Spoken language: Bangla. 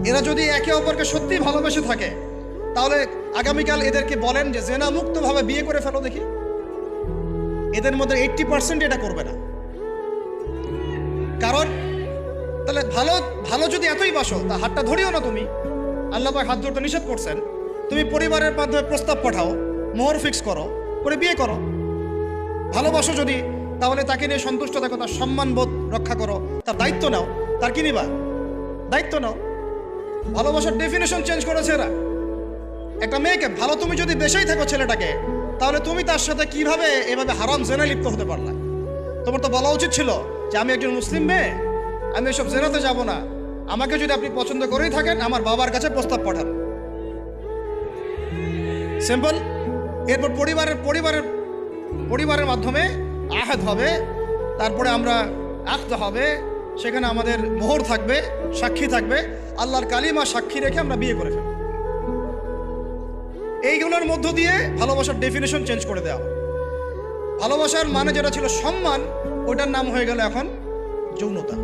এরা যদি একে অপরকে সত্যি ভালোবেসে থাকে তাহলে আগামীকাল এদেরকে বলেন যে জেনা মুক্তভাবে বিয়ে করে ফেলো দেখি, এদের মধ্যে 80% এটা করবে না। কারণ তাহলে ভালো ভালো যদি এতই বাসো তা হাতটা ধরিও না তুমি, আল্লাহ পাক হাত ধরতে নিষেধ করছেন। তুমি পরিবারের মাধ্যমে প্রস্তাব পাঠাও, মোহর ফিক্স করো, করে বিয়ে করো। ভালোবাসো যদি, তাহলে তাকে নিয়ে সন্তুষ্ট থাকো, তার সম্মানবোধ রক্ষা করো, তার দায়িত্ব নাও। তার কি নিবা? দায়িত্ব নাও। ভালোবাসার ডেফিনেশন চেঞ্জ করেছে এরা। একটা মেয়েকে ভালো তুমি যদি বেশেই থাকো ছেলেটাকে, তাহলে তুমি তার সাথে কিভাবে এভাবে হারাম জেনায় লিপ্ত হতে পারলা? তোমার তো বলা উচিত ছিল যে আমি একজন মুসলিম মেয়ে, আমি এসব জেনাতে যাব না, আমাকে যদি আপনি পছন্দ করেই থাকেন আমার বাবার কাছে প্রস্তাব পাঠান। সিম্পল। এরপর পরিবারের মাধ্যমে আহাদ হবে, তারপরে আমরা আকদ হবে, সেখানে আমাদের মোহর থাকবে, সাক্ষী থাকবে, আল্লাহর কালিমা সাক্ষী রেখে আমরা বিয়ে করে ফেলব। এইগুলোর মধ্য দিয়ে ভালোবাসার ডেফিনেশন চেঞ্জ করে দেওয়া। ভালোবাসার মানে যেটা ছিল সম্মান, ওটার নাম হয়ে গেল এখন যৌনতা।